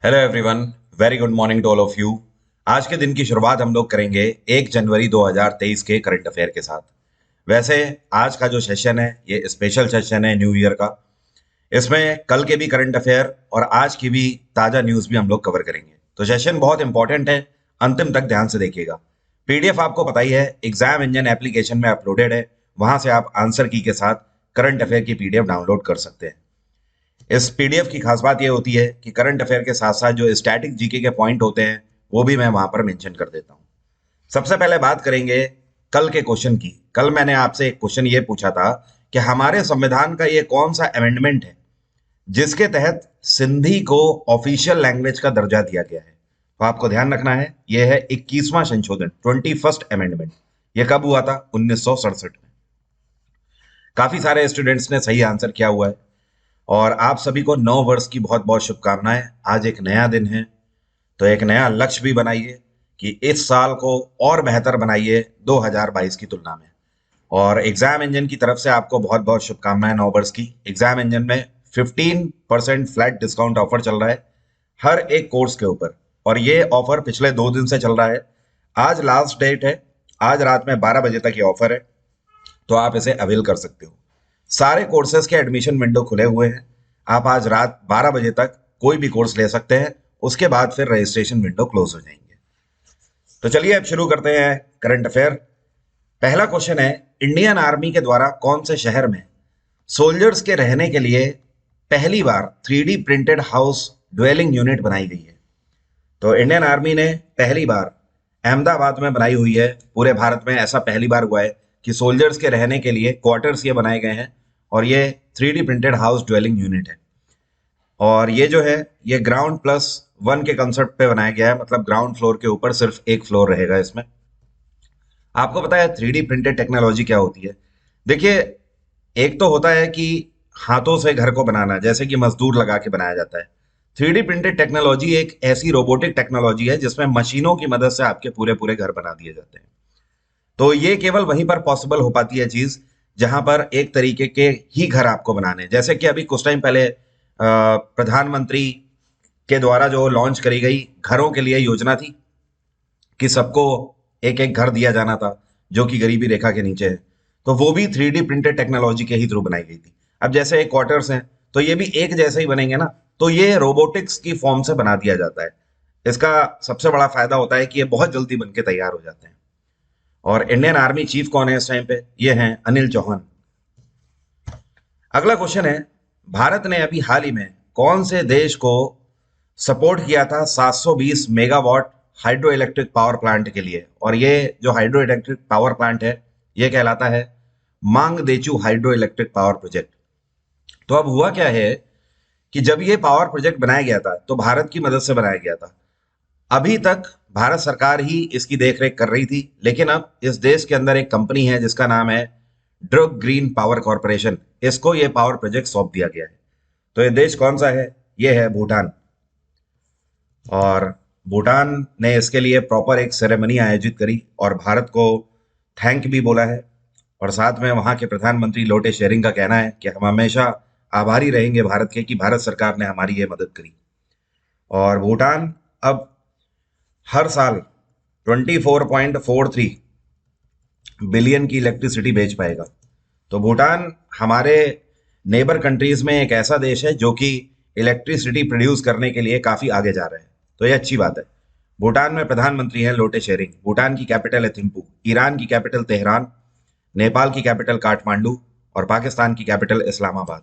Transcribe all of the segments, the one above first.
Hello everyone. Very good morning to all of you. आज के दिन की शुरुआत हम लोग करेंगे 1 जनवरी 2023 के करंट अफेयर के साथ। वैसे आज का जो सेशन है ये स्पेशल सेशन है न्यू ईयर का। इसमें कल के भी करंट अफेयर और आज की भी ताज़ा न्यूज़ भी हम लोग कवर करेंगे, तो सेशन बहुत इंपॉर्टेंट है। अंतिम तक ध्यान से देखिएगा। पीडीएफ आपको पता ही है, एग्जाम इंजन एप्लीकेशन में अपलोडेड है। वहां से आप आंसर की के साथ करंट अफेयर की पीडीएफ डाउनलोड कर सकते हैं। इस पीडीएफ की खास बात ये होती है कि करंट अफेयर के साथ साथ जो स्टैटिक जीके के पॉइंट होते हैं वो भी मैं वहां पर मेंशन कर देता हूं। सबसे पहले बात करेंगे कल के क्वेश्चन की। कल मैंने आपसे एक क्वेश्चन ये पूछा था कि हमारे संविधान का ये कौन सा अमेंडमेंट है जिसके तहत सिंधी को ऑफिशियल लैंग्वेज का दर्जा दिया गया है। तो आपको ध्यान रखना है, यह है 21वां संशोधन, 21st अमेंडमेंट। यह कब हुआ था? 1967 में। काफी सारे स्टूडेंट्स ने सही आंसर किया हुआ है और आप सभी को नव वर्ष की बहुत बहुत शुभकामनाएं। आज एक नया दिन है, तो एक नया लक्ष्य भी बनाइए कि इस साल को और बेहतर बनाइए 2022 की तुलना में। और एग्जाम इंजन की तरफ से आपको बहुत बहुत शुभकामनाएं नव वर्ष की। एग्जाम इंजन में 15% फ्लैट डिस्काउंट ऑफर चल रहा है हर एक कोर्स के ऊपर, और ये ऑफर पिछले 2 दिन से चल रहा है। आज लास्ट डेट है, आज रात में 12 बजे तक ये ऑफर है, तो आप इसे अवेल कर सकते हो। सारे कोर्सेज के एडमिशन विंडो खुले हुए हैं। आप आज रात 12 बजे तक कोई भी कोर्स ले सकते हैं, उसके बाद फिर रजिस्ट्रेशन विंडो क्लोज हो जाएंगे। तो चलिए अब शुरू करते हैं करंट अफेयर। पहला क्वेश्चन है, इंडियन आर्मी के द्वारा कौन से शहर में सोल्जर्स के रहने के लिए पहली बार 3D printed house dwelling unit बनाई गई है? तो इंडियन आर्मी ने पहली बार अहमदाबाद में बनाई हुई है। पूरे भारत में ऐसा पहली बार हुआ है कि सोल्जर्स के रहने के लिए क्वार्टर्स ये बनाए गए हैं, और ये 3D printed house dwelling unit है। और ये जो है ये ग्राउंड प्लस वन के कंसेप्ट पे बनाया गया है, मतलब ग्राउंड फ्लोर के ऊपर सिर्फ एक फ्लोर रहेगा इसमें। आपको पता है 3D प्रिंटेड टेक्नोलॉजी क्या होती है? देखिए, एक तो होता है कि हाथों से घर को बनाना, जैसे कि मजदूर लगा के बनाया जाता है। 3D प्रिंटेड टेक्नोलॉजी एक ऐसी रोबोटिक टेक्नोलॉजी है जिसमें मशीनों की मदद से आपके पूरे पूरे घर बना दिए जाते हैं। तो ये केवल वहीं पर पॉसिबल हो पाती है चीज जहां पर एक तरीके के ही घर आपको बनाने हैं। जैसे कि अभी कुछ टाइम पहले प्रधानमंत्री के द्वारा जो लॉन्च करी गई घरों के लिए योजना थी कि सबको एक एक घर दिया जाना था जो कि गरीबी रेखा के नीचे है, तो वो भी 3D प्रिंटेड टेक्नोलॉजी के ही थ्रू बनाई गई थी। अब जैसे एक क्वार्टर्स हैं, तो ये भी एक जैसे ही बनेंगे ना, तो ये रोबोटिक्स की फॉर्म से बना दिया जाता है। इसका सबसे बड़ा फायदा होता है कि ये बहुत जल्दी बन के तैयार हो जाते हैं। और इंडियन आर्मी चीफ कौन है इस टाइम पे? ये हैं अनिल चौहान। अगला क्वेश्चन है, भारत ने अभी हाल ही में कौन से देश को सपोर्ट किया था 720 megawatt hydro electric power plant के लिए? और ये जो हाइड्रो इलेक्ट्रिक पावर प्लांट है ये कहलाता है मांगदेचू हाइड्रो इलेक्ट्रिक पावर प्रोजेक्ट। तो अब हुआ क्या है कि जब ये पावर प्रोजेक्ट बनाया गया था तो भारत की मदद से बनाया गया था। अभी तक भारत सरकार ही इसकी देखरेख कर रही थी, लेकिन अब इस देश के अंदर एक कंपनी है जिसका नाम है ड्रग ग्रीन पावर कॉरपोरेशन, इसको ये पावर प्रोजेक्ट सौंप दिया गया है। तो ये देश कौन सा है? ये है भूटान। और भूटान ने इसके लिए प्रॉपर एक सेरेमनी आयोजित करी और भारत को थैंक भी बोला है। और साथ में वहां के प्रधानमंत्री लोटे शेरिंग का कहना है कि हम हमेशा आभारी रहेंगे भारत के कि भारत सरकार ने हमारी ये मदद करी। और भूटान अब हर साल 24.43 बिलियन की इलेक्ट्रिसिटी बेच पाएगा। तो भूटान हमारे नेबर कंट्रीज में एक ऐसा देश है जो कि इलेक्ट्रिसिटी प्रोड्यूस करने के लिए काफी आगे जा रहा है, तो ये अच्छी बात है। भूटान में प्रधानमंत्री हैं लोटे शेरिंग। भूटान की कैपिटल है थिम्पू, ईरान की कैपिटल तेहरान, नेपाल की कैपिटल काठमांडू और पाकिस्तान की कैपिटल इस्लामाबाद।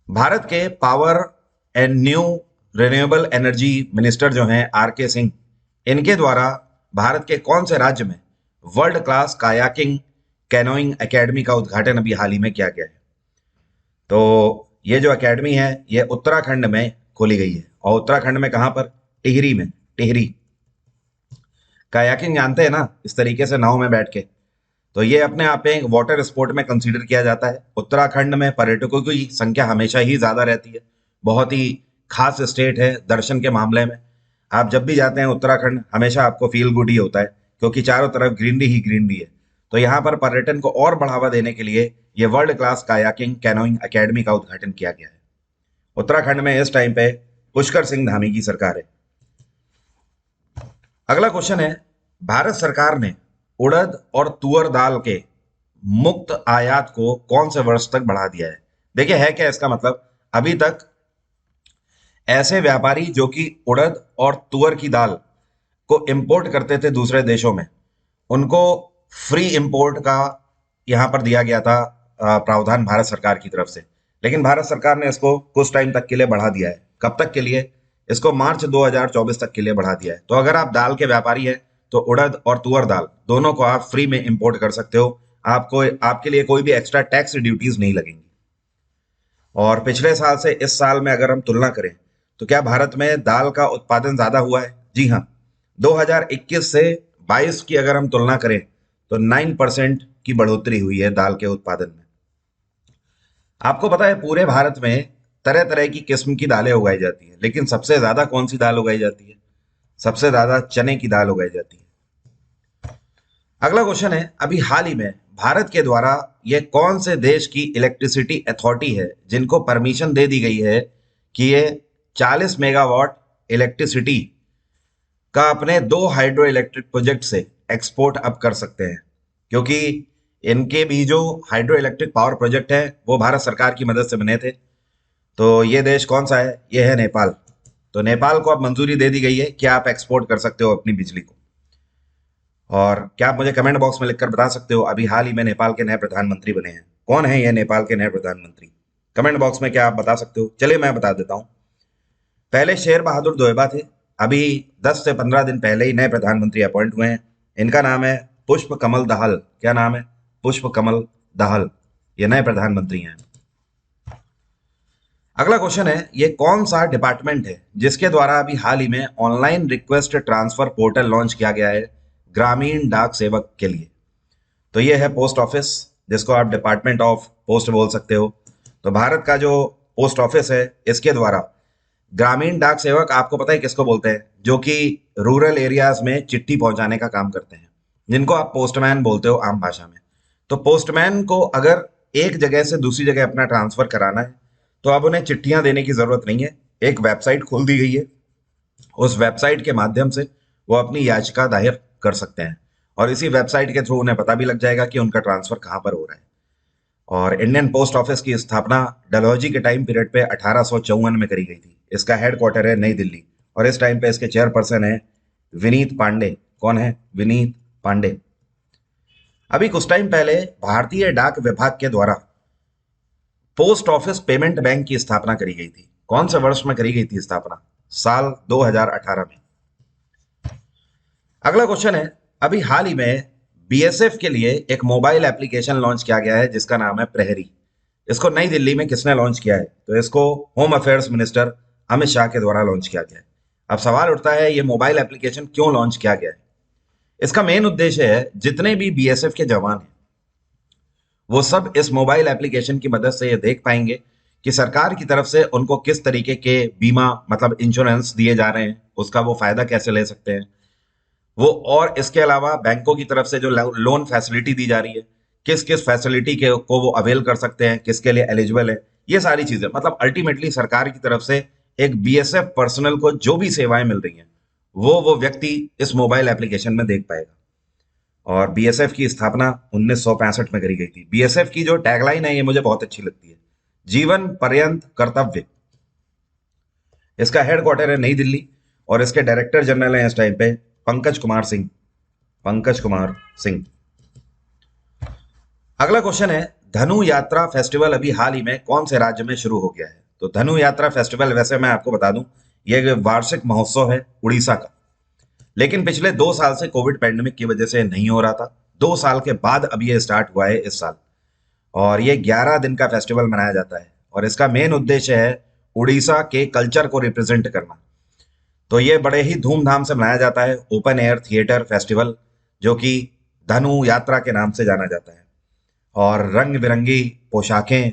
भारत के power and new renewable energy minister जो हैं आर के सिंह, इनके द्वारा भारत के कौन से राज्य में world class kayaking canoeing academy का उद्घाटन अभी हाल ही में किया गया है? तो ये जो एकेडमी है ये उत्तराखंड में खोली गई है। और उत्तराखंड में कहाँ पर? टिहरी में। टिहरी। कायाकिंग जानते हैं ना, इस तरीके से नाव में बैठ के। तो ये अपने आप में एक वाटर स्पोर्ट में कंसीडर किया जाता है। उत्तराखंड में पर्यटकों की संख्या हमेशा ही ज्यादा रहती है। बहुत ही खास स्टेट है दर्शन के मामले में। आप जब भी जाते हैं उत्तराखंड हमेशा आपको फील गुड ही होता है, क्योंकि चारों तरफ ग्रीनरी ही ग्रीनरी है। तो यहाँ पर पर्यटन को और बढ़ावा देने के लिए ये world class kayaking canoeing academy का उद्घाटन किया गया है। उत्तराखंड में इस टाइम पे पुष्कर सिंह धामी की सरकार है। अगला क्वेश्चन है, भारत सरकार ने उड़द और तुअर दाल के मुक्त आयात को कौन से वर्ष तक बढ़ा दिया है? देखिए है क्या इसका मतलब, अभी तक ऐसे व्यापारी जो कि उड़द और तुअर की दाल को इंपोर्ट करते थे दूसरे देशों में, उनको फ्री इंपोर्ट का यहां पर दिया गया था प्रावधान भारत सरकार की तरफ से। लेकिन भारत सरकार ने इसको कुछ टाइम तक के लिए बढ़ा दिया है। कब तक के लिए? इसको मार्च 2024 तक के लिए बढ़ा दिया है। तो अगर आप दाल के व्यापारी हैं तो उड़द और तुअर दाल दोनों को आप फ्री में इंपोर्ट कर सकते हो। आपको आपके लिए कोई भी एक्स्ट्रा टैक्स ड्यूटीज नहीं लगेंगी। और पिछले साल से इस साल में अगर हम तुलना करें तो क्या भारत में दाल का उत्पादन ज्यादा हुआ है? जी हाँ, 2021 से 22 की अगर हम तुलना करें तो 9% की बढ़ोतरी हुई है दाल के उत्पादन में। आपको पता है पूरे भारत में तरह तरह की किस्म की दालें उगाई जाती है, लेकिन सबसे ज्यादा कौन सी दाल उगाई जाती है? सबसे ज्यादा चने की दाल उगाई जाती है। अगला क्वेश्चन है, अभी हाल ही में भारत के द्वारा ये कौन से देश की इलेक्ट्रिसिटी अथॉरिटी है जिनको परमिशन दे दी गई है कि ये 40 मेगावाट इलेक्ट्रिसिटी का अपने 2 हाइड्रो इलेक्ट्रिक प्रोजेक्ट से एक्सपोर्ट अब कर सकते हैं? क्योंकि इनके भी जो हाइड्रो इलेक्ट्रिक पावर प्रोजेक्ट है वो भारत सरकार की मदद से बने थे। तो ये देश कौन सा है? ये है नेपाल। तो नेपाल को अब मंजूरी दे दी गई है कि आप एक्सपोर्ट कर सकते हो अपनी बिजली को। और क्या आप मुझे कमेंट बॉक्स में लिखकर बता सकते हो अभी हाल ही में नेपाल के नए प्रधानमंत्री बने हैं? कौन है ये नेपाल के नए प्रधानमंत्री? कमेंट बॉक्स में क्या आप बता सकते हो? चलिए मैं बता देता हूँ। पहले शेर बहादुर दोएबा थे, अभी 10 से 15 दिन पहले ही नए प्रधानमंत्री अपॉइंट हुए हैं। इनका नाम है पुष्प कमल दहल। क्या नाम है? पुष्प कमल दहल। ये नए प्रधानमंत्री हैं। अगला क्वेश्चन है, ये कौन सा डिपार्टमेंट है जिसके द्वारा अभी हाल ही में online request transfer portal launch किया गया है ग्रामीण डाक सेवक के लिए? तो ये है पोस्ट ऑफिस, जिसको आप डिपार्टमेंट ऑफ पोस्ट बोल सकते हो। तो भारत का जो पोस्ट ऑफिस है इसके द्वारा ग्रामीण डाक सेवक, आपको पता है किसको बोलते हैं? जो कि रूरल एरियाज में चिट्ठी पहुंचाने का काम करते हैं, जिनको आप पोस्टमैन बोलते हो आम भाषा में। तो पोस्टमैन को अगर एक जगह से दूसरी जगह अपना ट्रांसफर कराना है तो अब उन्हें चिट्ठियां देने की जरूरत नहीं है। एक वेबसाइट खोल दी गई है, उस वेबसाइट के माध्यम से वो अपनी याचिका दायर कर सकते हैं और इसी वेबसाइट के थ्रू उन्हें पता भी लग जाएगा कि उनका ट्रांसफर कहां पर हो रहा है। और इंडियन पोस्ट ऑफिस की स्थापना डलहौजी के टाइम पीरियड पे 1854 में करी गई थी। इसका हेडक्वार्टर है नई दिल्ली और इस टाइम पे इसके चेयरपर्सन है विनीत पांडे। कौन है? विनीत पांडे। अभी कुछ टाइम पहले भारतीय डाक विभाग के द्वारा पोस्ट ऑफिस पेमेंट बैंक की स्थापना करी गई थी। कौन से वर्ष में करी गई थी स्थापना? साल 2018 में। अगला क्वेश्चन है, अभी हाल ही में बीएसएफ के लिए एक मोबाइल एप्लीकेशन लॉन्च किया गया है जिसका नाम है प्रहरी। इसको नई दिल्ली में किसने लॉन्च किया है? तो इसको home affairs minister Amit Shah के द्वारा लॉन्च किया गया है। अब सवाल उठता है ये मोबाइल एप्लीकेशन क्यों लॉन्च किया गया है? इसका मेन उद्देश्य है जितने भी बीएसएफ के जवान हैं वो सब इस मोबाइल एप्लीकेशन की मदद से ये देख पाएंगे कि सरकार की तरफ से उनको किस तरीके के बीमा मतलब इंश्योरेंस दिए जा रहे हैं, उसका वो फायदा कैसे ले सकते हैं वो, और इसके अलावा बैंकों की तरफ से जो लोन फैसिलिटी दी जा रही है, किस किस फैसिलिटी के को वो अवेल कर सकते हैं, किसके लिए एलिजिबल है, ये सारी चीजें मतलब अल्टीमेटली सरकार की तरफ से एक बीएसएफ पर्सनल को जो भी सेवाएं मिल रही हैं वो व्यक्ति इस मोबाइल एप्लीकेशन में देख पाएगा। और बीएसएफ की स्थापना 1965 में करी गई थी। बीएसएफ की जो टैगलाइन है ये मुझे बहुत अच्छी लगती है, जीवन पर्यंत कर्तव्य। इसका हेडक्वार्टर है नई दिल्ली और इसके डायरेक्टर जनरल हैं इस टाइम पे पंकज कुमार सिंह। पंकज कुमार सिंह। अगला क्वेश्चन है, धनु यात्रा फेस्टिवल अभी हाल ही में कौन से राज्य में शुरू हो गया है? तो धनु यात्रा फेस्टिवल वैसे मैं आपको बता दूं ये वार्षिक महोत्सव है उड़ीसा का, लेकिन पिछले 2 साल से कोविड पैंडेमिक की वजह से नहीं हो रहा था। 2 साल के बाद अब ये स्टार्ट हुआ है इस साल और ये 11 दिन का फेस्टिवल मनाया जाता है और इसका मेन उद्देश्य है उड़ीसा के कल्चर को रिप्रेजेंट करना। तो ये बड़े ही धूमधाम से मनाया जाता है, ओपन एयर थिएटर फेस्टिवल, जो कि धनु यात्रा के नाम से जाना जाता है। और रंग बिरंगी पोशाकें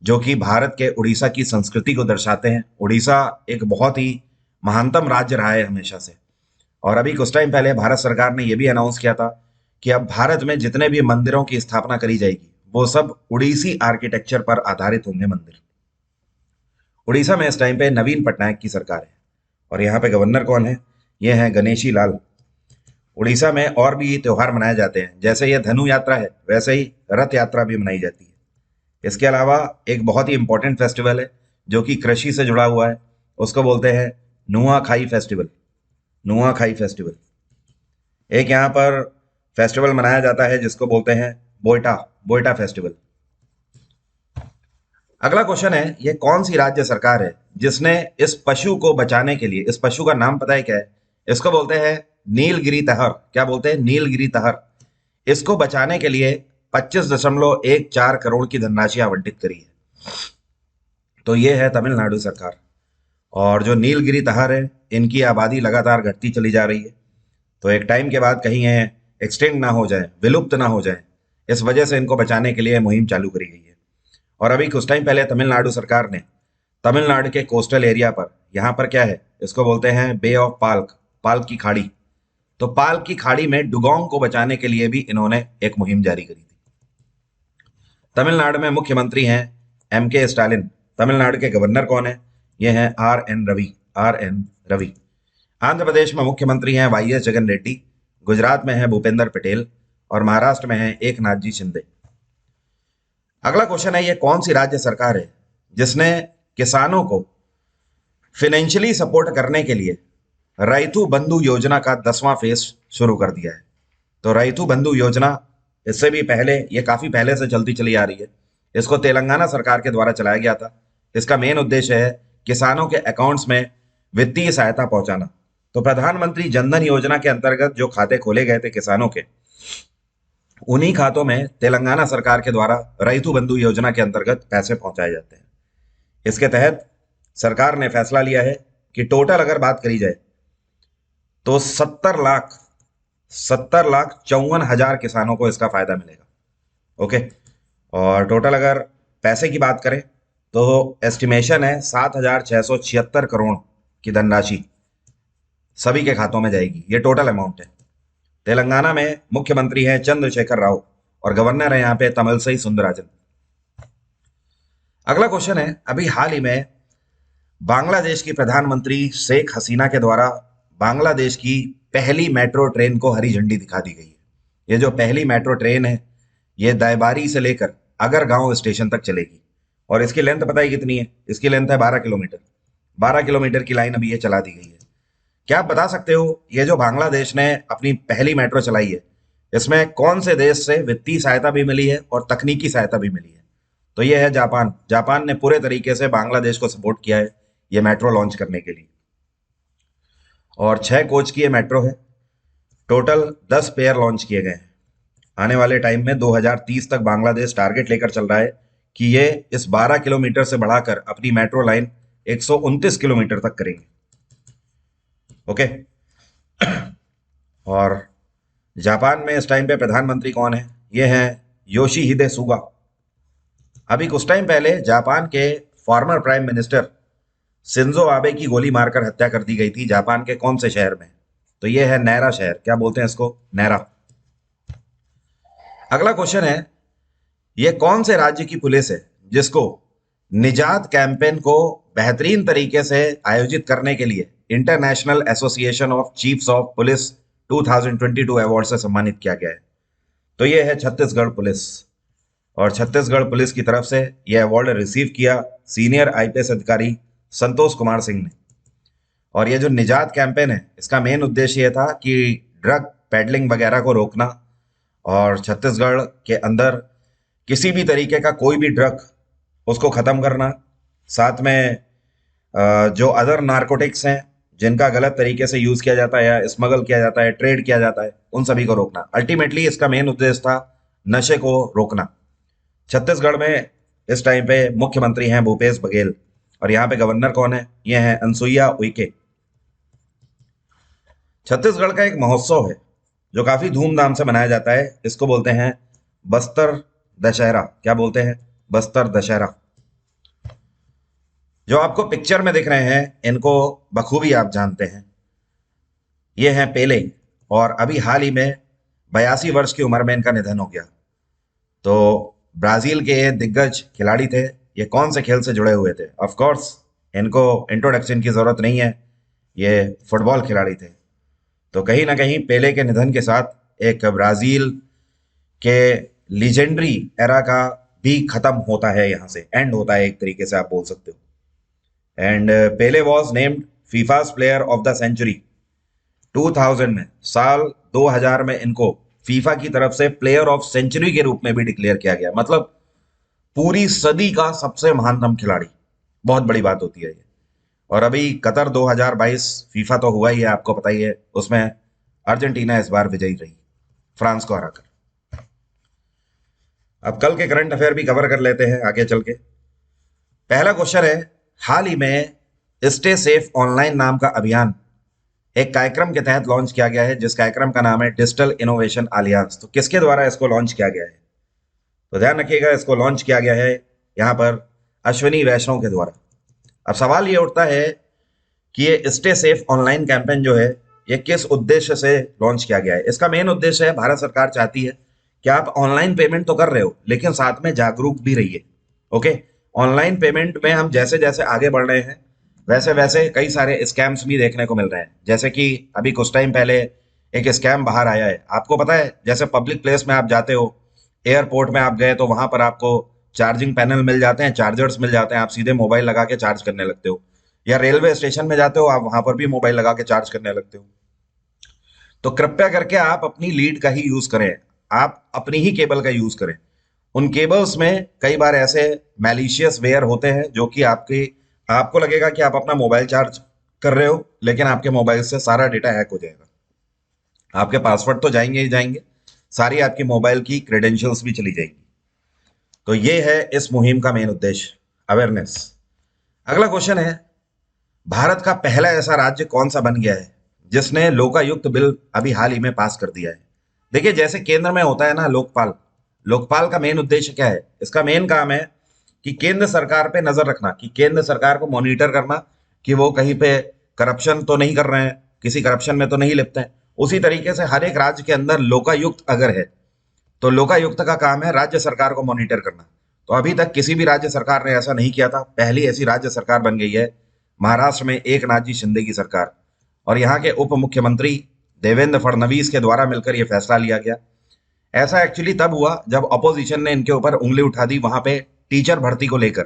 जो कि भारत के उड़ीसा की संस्कृति को दर्शाते हैं। उड़ीसा एक बहुत ही महानतम राज्य रहा है हमेशा से। और अभी कुछ टाइम पहले भारत सरकार ने यह भी अनाउंस किया था कि अब भारत में जितने भी मंदिरों की स्थापना करी जाएगी वो सब उड़ीसी आर्किटेक्चर पर आधारित होंगे मंदिर। उड़ीसा में इस टाइम पे नवीन पटनायक की सरकार है और यहाँ पे गवर्नर कौन है? ये हैं गणेशी लाल। उड़ीसा में और भी त्योहार मनाए जाते हैं, जैसे ये धनु यात्रा है वैसे ही रथ यात्रा भी मनाई जाती है। इसके अलावा एक बहुत ही इंपॉर्टेंट फेस्टिवल है जो कि कृषि से जुड़ा हुआ है, उसको बोलते हैं नुआखाई फेस्टिवल। नुआखाई फेस्टिवल एक यहाँ पर फेस्टिवल मनाया जाता है जिसको बोलते हैं बोइटा बोइटा फेस्टिवल। अगला क्वेश्चन है, ये कौन सी राज्य सरकार है जिसने इस पशु को बचाने के लिए, इस पशु का नाम पता है क्या है? इसको बोलते हैं नीलगिरी तहर। क्या बोलते हैं? नीलगिरी तहर। इसको बचाने के लिए 25.14 करोड़ की धनराशि आवंटित करी है। तो ये है तमिलनाडु सरकार। और जो नीलगिरी तहर है, इनकी आबादी लगातार घटती चली जा रही है, तो एक टाइम के बाद कहीं ये एक्सटेंड ना हो जाए, विलुप्त ना हो जाए, इस वजह से इनको बचाने के लिए मुहिम चालू करी गई है। और अभी कुछ टाइम पहले तमिलनाडु सरकार ने तमिलनाडु के कोस्टल एरिया पर, यहाँ पर क्या है, इसको बोलते हैं बे ऑफ पाल्क, पाल्क की खाड़ी। तो पाल्क की खाड़ी में डुगोंग को बचाने के लिए भी इन्होंने एक मुहिम जारी करी थी। तमिलनाडु में मुख्यमंत्री हैं M.K. स्टालिन। तमिलनाडु के गवर्नर कौन है? ये हैं R.N. रवि। R.N. रवि। आंध्र प्रदेश में मुख्यमंत्री हैं Y.S. जगन रेड्डी। गुजरात में है भूपेंद्र पटेल और महाराष्ट्र में है एकनाथ जी शिंदे। अगला क्वेश्चन है, ये कौन सी राज्य सरकार है जिसने किसानों को फाइनेंशियली सपोर्ट करने के लिए रैतु बंधु योजना का 10वां फेज शुरू कर दिया है? तो रैतु बंधु योजना इससे भी पहले, ये काफी पहले से चलती चली आ रही है। इसको तेलंगाना सरकार के द्वारा चलाया गया था। इसका मेन उद्देश्य है किसानों के अकाउंट्स में वित्तीय सहायता पहुंचाना। तो प्रधानमंत्री जनधन योजना के अंतर्गत जो खाते खोले गए थे किसानों के, उन्हीं खातों में तेलंगाना सरकार के द्वारा रैतु बंधु योजना के अंतर्गत पैसे पहुंचाए जाते हैं। इसके तहत सरकार ने फैसला लिया है कि टोटल अगर बात करी जाए तो 70,54,000 किसानों को इसका फायदा मिलेगा। ओके। और टोटल अगर पैसे की बात करें तो एस्टिमेशन है 7,676 करोड़ की धनराशि सभी के खातों में जाएगी। ये टोटल अमाउंट है। तेलंगाना में मुख्यमंत्री हैं चंद्रशेखर राव और गवर्नर है यहाँ पे तमिलसाई सुंदरराजन। अगला क्वेश्चन है, अभी हाल ही में बांग्लादेश की प्रधानमंत्री शेख हसीना के द्वारा बांग्लादेश की पहली मेट्रो ट्रेन को हरी झंडी दिखा दी गई है। ये जो पहली मेट्रो ट्रेन है, ये दायबारी से लेकर अगरगांव स्टेशन तक चलेगी और इसकी लेंथ पता है कितनी है? इसकी लेंथ है 12 किलोमीटर। 12 किलोमीटर की लाइन अभी ये चला दी गई है। क्या आप बता सकते हो ये जो बांग्लादेश ने अपनी पहली मेट्रो चलाई है, इसमें कौन से देश से वित्तीय सहायता भी मिली है और तकनीकी सहायता भी मिली है? तो ये है जापान। जापान ने पूरे तरीके से बांग्लादेश को सपोर्ट किया है ये मेट्रो लॉन्च करने के लिए। और 6 कोच की ये मेट्रो है। टोटल 10 पेयर लॉन्च किए गए हैं। आने वाले टाइम में 2030 तक बांग्लादेश टारगेट लेकर चल रहा है कि ये इस 12 किलोमीटर से बढ़ाकर अपनी मेट्रो लाइन 129 किलोमीटर तक करेंगे। ओके। और जापान में इस टाइम पे प्रधानमंत्री कौन है? ये हैं योशिहिदे सुगा। अभी कुछ टाइम पहले जापान के former prime minister Shinzo Abe की गोली मारकर हत्या कर दी गई थी। जापान के कौन से शहर में? तो ये है नैरा शहर। क्या बोलते हैं इसको? नैरा। अगला क्वेश्चन है, ये कौन से राज्य की पुलिस है जिसको निजात कैंपेन को बेहतरीन तरीके से आयोजित करने के लिए international association of chiefs of police 2022 award से सम्मानित किया गया है? तो ये है छत्तीसगढ़ पुलिस। और छत्तीसगढ़ पुलिस की तरफ से यह अवार्ड रिसीव किया सीनियर IPS अधिकारी संतोष कुमार सिंह ने। और ये जो निजात कैंपेन है, इसका मेन उद्देश्य ये था कि ड्रग पेडलिंग वगैरह को रोकना और छत्तीसगढ़ के अंदर किसी भी तरीके का कोई भी ड्रग उसको ख़त्म करना, साथ में जो अदर नार्कोटिक्स हैं जिनका गलत तरीके से यूज़ किया जाता है या स्मगल किया जाता है, ट्रेड किया जाता है, उन सभी को रोकना। अल्टीमेटली इसका मेन उद्देश्य था नशे को रोकना। छत्तीसगढ़ में इस टाइम पे मुख्यमंत्री हैं भूपेश बघेल और यहाँ पे गवर्नर कौन है? ये हैं अनसुईया उइके। छत्तीसगढ़ का एक महोत्सव है जो काफी धूमधाम से मनाया जाता है। इसको बोलते हैं बस्तर दशहरा। क्या बोलते हैं? बस्तर दशहरा। जो आपको पिक्चर में दिख रहे हैं इनको बखूबी आप जानते हैं। ये हैं पेले और अभी हाल ही में 82 वर्ष की उम्र में इनका निधन हो गया। तो ब्राजील के ये दिग्गज खिलाड़ी थे। ये कौन से खेल से जुड़े हुए थे? ऑफ कोर्स इनको इंट्रोडक्शन की जरूरत नहीं है, ये फुटबॉल खिलाड़ी थे। तो कहीं ना कहीं पेले के निधन के साथ एक ब्राजील के लीजेंडरी एरा का भी खत्म होता है, यहाँ से एंड होता है एक तरीके से आप बोल सकते हो। And Pele was named FIFA's player of the century 2000 में, साल 2000 में इनको फीफा की तरफ से प्लेयर ऑफ सेंचुरी के रूप में भी डिक्लेयर किया गया। मतलब पूरी सदी का सबसे महानतम खिलाड़ी, बहुत बड़ी बात होती है ये। और अभी कतर 2022 फीफा तो हुआ ही है, आपको पता ही है, उसमें अर्जेंटीना इस बार विजयी रही फ्रांस को हराकर। अब कल के करंट अफेयर भी कवर कर लेते हैं आगे चल के। पहला क्वेश्चन है, हाल ही में स्टे सेफ ऑनलाइन नाम का अभियान एक कार्यक्रम के तहत लॉन्च किया गया है, जिस कार्यक्रम का नाम है डिजिटल इनोवेशन अलियांस। तो किसके द्वारा इसको लॉन्च किया गया है? तो ध्यान रखिएगा, इसको लॉन्च किया गया है यहाँ पर अश्विनी वैष्णव के द्वारा। अब सवाल ये उठता है कि ये स्टे सेफ ऑनलाइन कैंपेन जो है, ये किस उद्देश्य से लॉन्च किया गया है? इसका मेन उद्देश्य है, भारत सरकार चाहती है कि आप ऑनलाइन पेमेंट तो कर रहे हो लेकिन साथ में जागरूक भी रहिए। ओके, ऑनलाइन पेमेंट में हम जैसे जैसे आगे बढ़ रहे हैं वैसे वैसे कई सारे स्कैम्स भी देखने को मिल रहे हैं। जैसे कि अभी कुछ टाइम पहले एक स्कैम बाहर आया है, आपको पता है, जैसे पब्लिक प्लेस में आप जाते हो, एयरपोर्ट में आप गए तो वहां पर आपको चार्जिंग पैनल मिल जाते हैं, चार्जर्स मिल जाते हैं, आप सीधे मोबाइल लगा के चार्ज करने लगते हो। या रेलवे स्टेशन में जाते हो, आप वहां पर भी मोबाइल लगा के चार्ज करने लगते हो। तो कृपया करके आप अपनी लीड का ही यूज करें, आप अपनी ही केबल का यूज करें। उन केबल्स में कई बार ऐसे मैलिशियस वेयर होते हैं जो कि आपको लगेगा कि आप अपना मोबाइल चार्ज कर रहे हो, लेकिन आपके मोबाइल से सारा डेटा हैक हो जाएगा। आपके पासवर्ड तो जाएंगे ही जाएंगे, सारी आपकी मोबाइल की क्रेडेंशियल्स भी चली जाएंगी। तो ये है इस मुहिम का मेन उद्देश्य, अवेयरनेस। अगला क्वेश्चन है, भारत का पहला ऐसा राज्य कौन सा बन गया है जिसने लोकायुक्त बिल अभी हाल ही में पास कर दिया है? देखिए, जैसे केंद्र में होता है ना लोकपाल, लोकपाल का मेन उद्देश्य क्या है? इसका मेन काम है कि केंद्र सरकार पे नजर रखना, कि केंद्र सरकार को मॉनिटर करना कि वो कहीं पे करप्शन तो नहीं कर रहे हैं, किसी करप्शन में तो नहीं लिप्त हैं। उसी तरीके से हर एक राज्य के अंदर लोकायुक्त अगर है तो लोकायुक्त का काम है राज्य सरकार को मॉनिटर करना। तो अभी तक किसी भी राज्य सरकार ने ऐसा नहीं किया था, पहली ऐसी राज्य सरकार बन गई है महाराष्ट्र में एकनाथ जी शिंदे की सरकार, और यहाँ के उप मुख्यमंत्री देवेंद्र फडणवीस के द्वारा मिलकर यह फैसला लिया गया। ऐसा एक्चुअली तब हुआ जब अपोजिशन ने इनके ऊपर उंगली उठा दी वहां पे टीचर भर्ती को लेकर।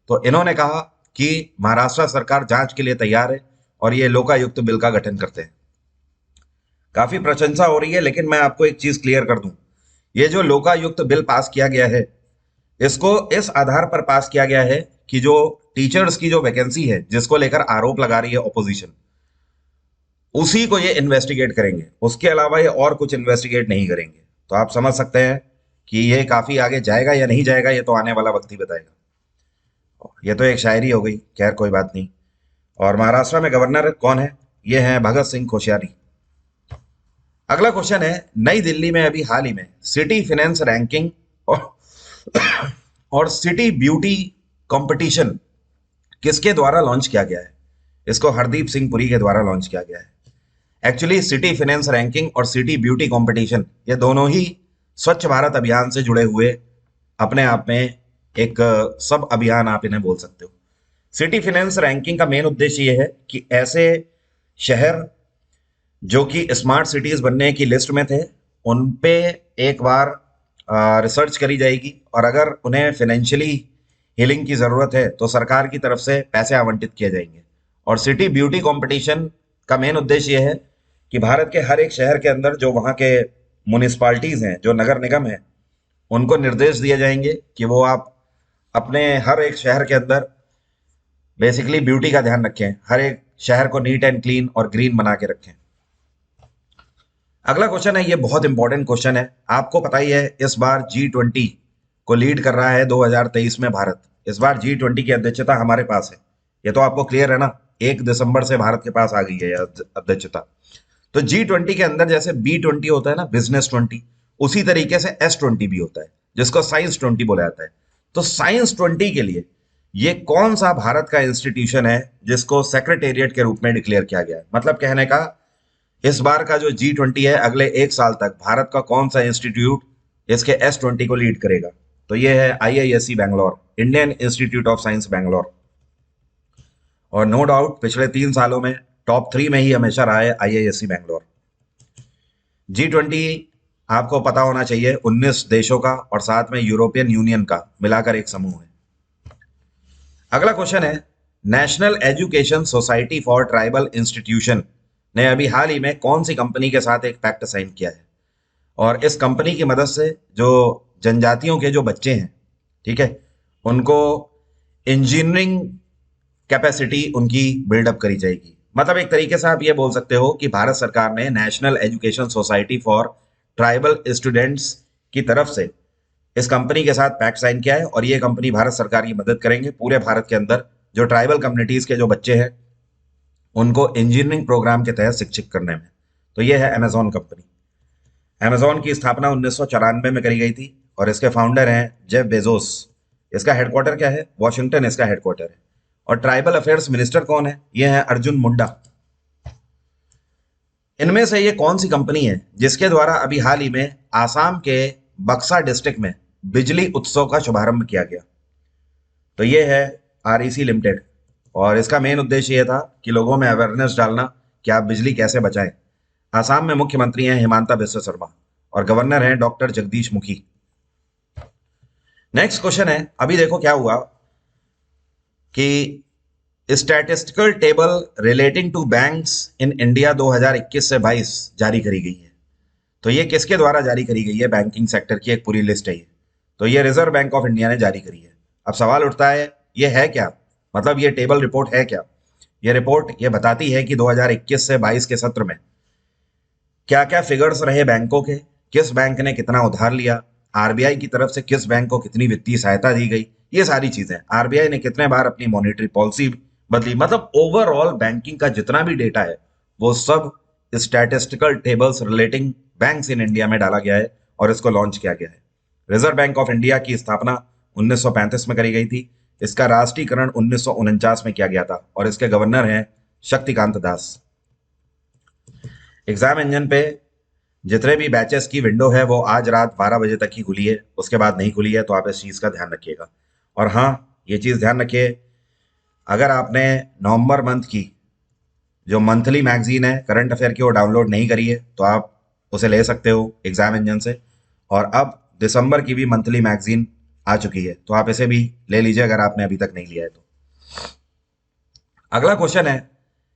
तो इन्होंने कहा कि महाराष्ट्र सरकार जांच के लिए तैयार है और ये लोकायुक्त बिल का गठन करते हैं। काफी प्रशंसा हो रही है, लेकिन मैं आपको एक चीज क्लियर कर दूं, ये जो लोकायुक्त बिल पास किया गया है, इसको इस आधार पर पास किया गया है कि जो टीचर्स की जो वैकेंसी है जिसको लेकर आरोप लगा रही है ऑपोजिशन, उसी को ये इन्वेस्टिगेट करेंगे, उसके अलावा ये और कुछ इन्वेस्टिगेट नहीं करेंगे। तो आप समझ सकते हैं कि ये काफी आगे जाएगा या नहीं जाएगा, ये तो आने वाला वक्त ही बताएगा। ये तो एक शायरी हो गई, खैर कोई बात नहीं। और महाराष्ट्र में गवर्नर कौन है? ये है भगत सिंह कोश्यारी। अगला क्वेश्चन है, नई दिल्ली में अभी हाल ही में सिटी फाइनेंस रैंकिंग और सिटी ब्यूटी कंपटीशन किसके द्वारा लॉन्च किया गया है? इसको हरदीप सिंह पुरी के द्वारा लॉन्च किया गया है। एक्चुअली सिटी फाइनेंस रैंकिंग और सिटी ब्यूटी कंपटीशन ये दोनों ही स्वच्छ भारत अभियान से जुड़े हुए अपने आप में एक सब अभियान आप इन्हें बोल सकते हो। सिटी फाइनेंस रैंकिंग का मेन उद्देश्य ये है कि ऐसे शहर जो कि स्मार्ट सिटीज बनने की लिस्ट में थे, उन पे एक बार रिसर्च करी जाएगी, और अगर उन्हें फाइनेंशियली हीलिंग की जरूरत है तो सरकार की तरफ से पैसे आवंटित किए जाएंगे। और सिटी ब्यूटी कंपटीशन का मेन उद्देश्य यह है कि भारत के हर एक शहर के अंदर जो वहाँ के म्यूनिसपालिटीज हैं, जो नगर निगम है, उनको निर्देश दिए जाएंगे कि वो आप अपने हर एक शहर के अंदर बेसिकली ब्यूटी का ध्यान रखें, हर एक शहर को नीट एंड क्लीन और ग्रीन बना के रखें। अगला क्वेश्चन है, ये बहुत इंपॉर्टेंट क्वेश्चन है। आपको पता ही है इस बार G20 को लीड कर रहा है 2023 में भारत। इस बार G20 की अध्यक्षता हमारे पास है, ये तो आपको क्लियर है ना, 1 दिसंबर से भारत के पास आ गई है अध्यक्षता। तो G20 के अंदर जैसे B20 होता है ना, बिजनेस 20, उसी तरीके से S20 भी होता है जिसको साइंस 20 बोला जाता है। तो साइंस 20 के लिए ये कौन सा भारत का इंस्टीट्यूशन है जिसको सेक्रेटेरिएट के रूप में डिक्लेयर किया गया है? मतलब कहने का, इस बार का जो G20 है, अगले 1 साल तक भारत का कौन सा इंस्टीट्यूट इसके S20 को लीड करेगा? तो ये है IISc Bangalore, Indian institute of science Bangalore. और नो डाउट पिछले 3 सालों में टॉप 3 में ही हमेशा रहा है IISc बैंगलोर। G20 आपको पता होना चाहिए 19 देशों का और साथ में यूरोपियन यूनियन का मिलाकर एक समूह है। अगला क्वेश्चन है, national education society for tribal institution ने अभी हाल ही में कौन सी कंपनी के साथ एक पैक्ट साइन किया है, और इस कंपनी की मदद से जो जनजातियों के जो बच्चे हैं, ठीक है, उनको इंजीनियरिंग कैपेसिटी उनकी बिल्डअप करी जाएगी। मतलब एक तरीके से आप ये बोल सकते हो कि भारत सरकार ने national education society for tribal students की तरफ से इस कंपनी के साथ पैक्ट साइन किया है, और ये कंपनी भारत सरकार की मदद करेंगे पूरे भारत के अंदर जो ट्राइबल कम्युनिटीज के जो बच्चे हैं उनको इंजीनियरिंग प्रोग्राम के तहत शिक्षित करने में। तो ये है अमेजॉन कंपनी। अमेजॉन की स्थापना 1994 में करी गई थी और इसके फाउंडर हैं जेफ बेजोस। इसका हेडक्वार्टर क्या है? वॉशिंगटन इसका हेडक्वार्टर है। और ट्राइबल अफेयर्स मिनिस्टर कौन है? ये है अर्जुन मुंडा। इनमें से ये कौन सी कंपनी है जिसके द्वारा अभी हाल ही में आसाम के बक्सा डिस्ट्रिक्ट में बिजली उत्सव का शुभारंभ किया गया? तो ये है REC लिमिटेड, और इसका मेन उद्देश्य ये था कि लोगों में अवेयरनेस डालना कि आप बिजली कैसे बचाएं। आसाम में मुख्यमंत्री हैं हिमांता बिस्वा शर्मा और गवर्नर हैं doctor Jagdish Mukhi. Next question है, अभी देखो क्या हुआ कि statistical table relating to banks in India 2021 से 22 जारी करी गई है। तो ये किसके द्वारा जारी करी गई है? बैंकिंग सेक्टर की एक पूरी लिस्ट है ये। तो ये रिजर्व बैंक ऑफ इंडिया ने जारी करी है। अब सवाल उठता है, ये है क्या? मतलब ये टेबल रिपोर्ट है क्या? ये रिपोर्ट ये बताती है कि 2021 से 22 के सत्र में क्या क्या फिगर्स रहे बैंकों के, किस बैंक ने कितना उधार लिया, RBI की तरफ से किस बैंक को कितनी वित्तीय सहायता दी गई, ये सारी चीजें, RBI ने कितने बार अपनी मॉनेटरी पॉलिसी बदली, मतलब ओवरऑल बैंकिंग का जितना भी डेटा है वो सब statistical tables relating banks in India में डाला गया है और इसको लॉन्च किया गया है। रिजर्व बैंक ऑफ इंडिया की स्थापना 1935 में करी गई थी। इसका राष्ट्रीयकरण 1949 में किया गया था और इसके गवर्नर हैं शक्तिकांत दास। एग्जाम इंजन पे जितने भी बैचेस की विंडो है वो आज रात 12 बजे तक ही खुली है, उसके बाद नहीं खुली है, तो आप इस चीज़ का ध्यान रखिएगा। और हाँ, ये चीज़ ध्यान रखिए, अगर आपने नवंबर मंथ की जो मंथली मैगजीन है करंट अफेयर की वो डाउनलोड नहीं करी है तो आप उसे ले सकते हो एग्जाम इंजन से। और अब दिसंबर की भी मंथली मैगजीन आ चुकी है तो आप इसे भी ले लीजिए अगर आपने अभी तक नहीं लिया है तो। अगला क्वेश्चन है,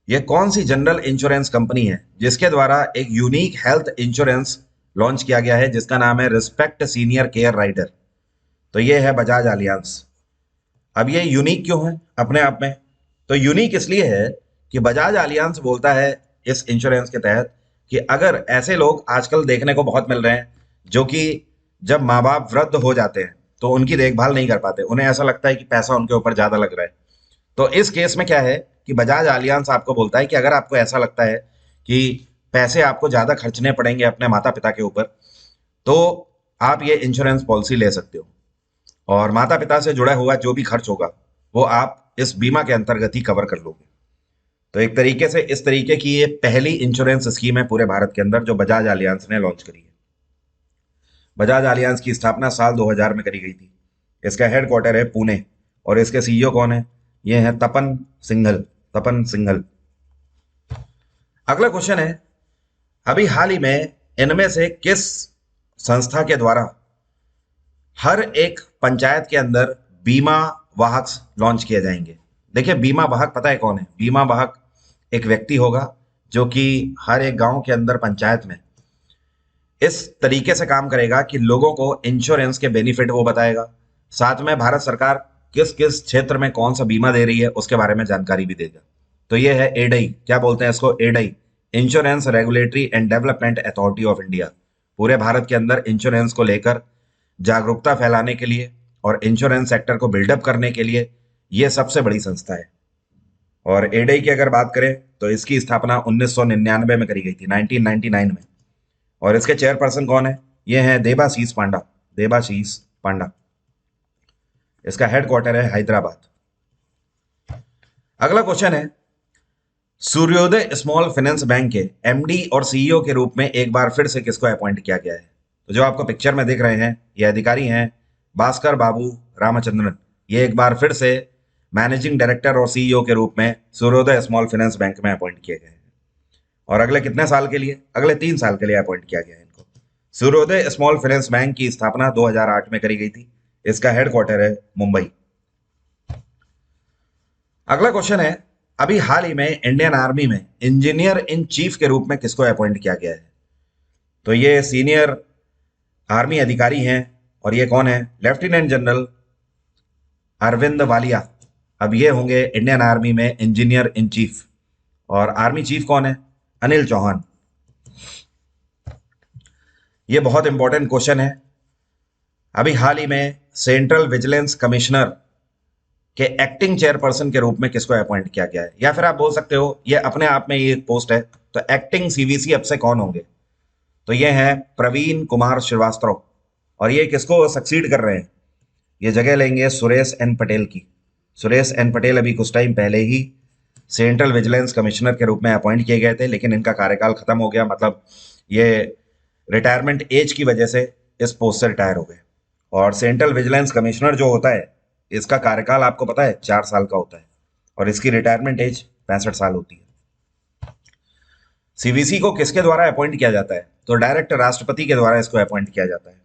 ये कौन सी जनरल इंश्योरेंस कंपनी है जिसके द्वारा एक यूनिक हेल्थ इंश्योरेंस लॉन्च किया गया है जिसका नाम है रिस्पेक्ट सीनियर केयर राइडर? तो ये है बजाज आलियांस। अब ये यूनिक क्यों है अपने आप में? तो यूनिक इसलिए है कि बजाज आलियांस बोलता है इस इंश्योरेंस के तहत कि अगर ऐसे लोग आजकल देखने को बहुत मिल रहे हैं जो कि जब माँ बाप वृद्ध हो जाते हैं तो उनकी देखभाल नहीं कर पाते, उन्हें ऐसा लगता है कि पैसा उनके ऊपर ज्यादा लग रहा है, तो इस केस में क्या है कि बजाज आलियांस आपको बोलता है कि अगर आपको ऐसा लगता है कि पैसे आपको ज्यादा खर्चने पड़ेंगे अपने माता पिता के ऊपर तो आप ये इंश्योरेंस पॉलिसी ले सकते हो, और माता पिता से जुड़ा हुआ जो भी खर्च होगा वो आप इस बीमा के अंतर्गत ही कवर कर लोगे। तो एक तरीके से इस तरीके की ये पहली इंश्योरेंस स्कीम है पूरे भारत के अंदर जो बजाज आलियांस ने लॉन्च करी है। बजाज आलियांस की स्थापना साल 2000 में करी गई थी। इसका हेडक्वार्टर है पुणे और इसके CEO कौन है? ये है तपन सिंघल। तपन सिंघल। अगला क्वेश्चन है, अभी हाल ही में इनमें से किस संस्था के द्वारा हर एक पंचायत के अंदर बीमा वाहक लॉन्च किए जाएंगे? देखिए, बीमा वाहक पता है कौन है? बीमा वाहक एक व्यक्ति होगा जो कि हर एक गांव के अंदर पंचायत में इस तरीके से काम करेगा कि लोगों को इंश्योरेंस के बेनिफिट वो बताएगा, साथ में भारत सरकार किस किस क्षेत्र में कौन सा बीमा दे रही है उसके बारे में जानकारी भी देगा। तो ये है एडई, क्या बोलते हैं इसको? एडई, insurance regulatory and development authority of India. पूरे भारत के अंदर इंश्योरेंस को लेकर जागरूकता फैलाने के लिए और इंश्योरेंस सेक्टर को बिल्डअप करने के लिए ये सबसे बड़ी संस्था है। और एडई की अगर बात करें तो इसकी स्थापना 1999 में करी गई थी, 1999 में। और इसके चेयरपर्सन कौन है? ये है देबाशीष पांडा। देबाशीष पांडा। इसका हेडक्वार्टर है हैदराबाद। अगला क्वेश्चन है, सूर्योदय स्मॉल फाइनेंस बैंक के MD और CEO के रूप में एक बार फिर से किसको अपॉइंट किया गया है? तो जो आपको पिक्चर में दिख रहे हैं ये अधिकारी हैं भास्कर बाबू रामचंद्रन। ये एक बार फिर से मैनेजिंग डायरेक्टर और सीईओ के रूप में सूर्योदय स्मॉल फाइनेंस बैंक में अपॉइंट किए गए हैं। और अगले कितने साल के लिए? अगले 3 साल के लिए अपॉइंट किया गया है इनको। सूर्योदय स्मॉल फाइनेंस बैंक की स्थापना 2008 में करी गई थी। इसका हेडक्वार्टर है मुंबई। अगला क्वेश्चन है, अभी हाल ही में इंडियन आर्मी में इंजीनियर इन चीफ के रूप में किसको अपॉइंट किया गया है? तो ये सीनियर आर्मी अधिकारी हैं और ये कौन है? Lieutenant general Arvind Walia. अब ये होंगे इंडियन आर्मी में इंजीनियर इन चीफ। और आर्मी चीफ कौन है? अनिल चौहान। ये बहुत इंपॉर्टेंट क्वेश्चन है। अभी हाल ही में सेंट्रल विजिलेंस कमिश्नर के एक्टिंग चेयरपर्सन के रूप में किसको अपॉइंट किया गया है? या फिर आप बोल सकते हो ये अपने आप में ये पोस्ट है, तो एक्टिंग सीवीसी अब से कौन होंगे? तो ये हैं प्रवीण कुमार श्रीवास्तव। और ये किसको सक्सीड कर रहे हैं? ये जगह लेंगे सुरेश एन पटेल की। सुरेश एन पटेल अभी कुछ टाइम पहले ही सेंट्रल विजिलेंस कमिश्नर के रूप में अपॉइंट किए गए थे, लेकिन इनका कार्यकाल खत्म हो गया। मतलब ये रिटायरमेंट एज की वजह से इस पोस्ट से रिटायर हो गए। और सेंट्रल विजिलेंस कमिश्नर जो होता है, इसका कार्यकाल आपको पता है 4 साल का होता है और इसकी रिटायरमेंट एज 65 साल होती है। सीवीसी को किसके द्वारा अपॉइंट किया जाता है? तो डायरेक्ट राष्ट्रपति के द्वारा इसको अपॉइंट किया जाता है।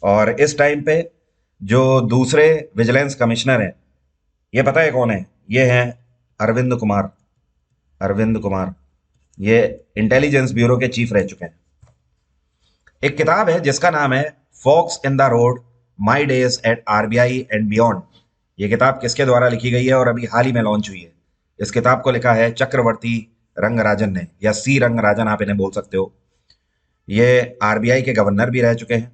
और इस टाइम पे जो दूसरे विजिलेंस कमिश्नर हैं, ये पता है कौन है? ये हैं अरविंद कुमार। अरविंद कुमार ये इंटेलिजेंस ब्यूरो के चीफ रह चुके हैं। एक किताब है जिसका नाम है fox in the road, my days at RBI and beyond. ये किताब किसके द्वारा लिखी गई है और अभी हाल ही में लॉन्च हुई है? इस किताब को लिखा है चक्रवर्ती रंगराजन ने, या सी रंगराजन आप इन्हें बोल सकते हो। ये आरबीआई के गवर्नर भी रह चुके हैं,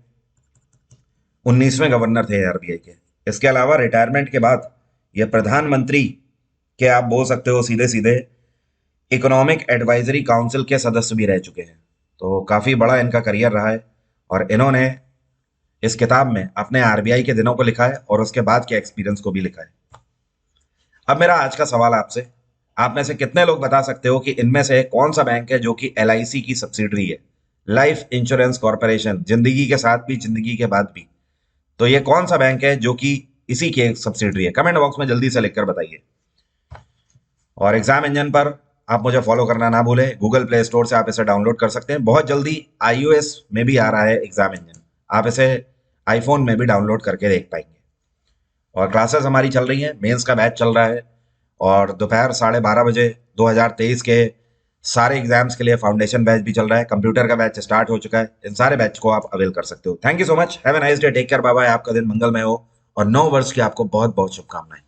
19वें गवर्नर थे आरबीआई के। इसके अलावा रिटायरमेंट के बाद ये प्रधानमंत्री के आप बोल सकते हो सीधे सीधे इकोनॉमिक एडवाइजरी काउंसिल के सदस्य भी रह चुके हैं। तो काफ़ी बड़ा इनका करियर रहा है और इन्होंने इस किताब में अपने आरबीआई के दिनों को लिखा है और उसके बाद के एक्सपीरियंस को भी लिखा है। अब मेरा आज का सवाल आपसे, आप में से कितने लोग बता सकते हो कि इनमें से कौन सा बैंक है जो कि एलआईसी की सब्सिडरी है, लाइफ इंश्योरेंस कॉर्पोरेशन, जिंदगी के साथ भी जिंदगी के बाद भी? तो ये कौन सा बैंक है जो कि इसी की एक सब्सिडरी है? कमेंट बॉक्स में जल्दी से लिखकर बताइए। और एग्जाम इंजन पर आप मुझे फॉलो करना ना भूलें। गूगल प्ले स्टोर से आप इसे डाउनलोड कर सकते हैं। बहुत जल्दी iOS में भी आ रहा है एग्जाम इंजन, आप इसे आईफोन में भी डाउनलोड करके देख पाएंगे। और क्लासेस हमारी चल रही हैं, मेंस का बैच चल रहा है और दोपहर 12:30 बजे 2023 के सारे एग्जाम्स के लिए फाउंडेशन बैच भी चल रहा है। कंप्यूटर का बैच स्टार्ट हो चुका है। इन सारे बैच को आप अवेल कर सकते हो। Thank you so much. Have a nice day. Take care. Bye bye. आपका दिन मंगलमय हो और नव वर्ष की आपको बहुत बहुत शुभकामनाएं।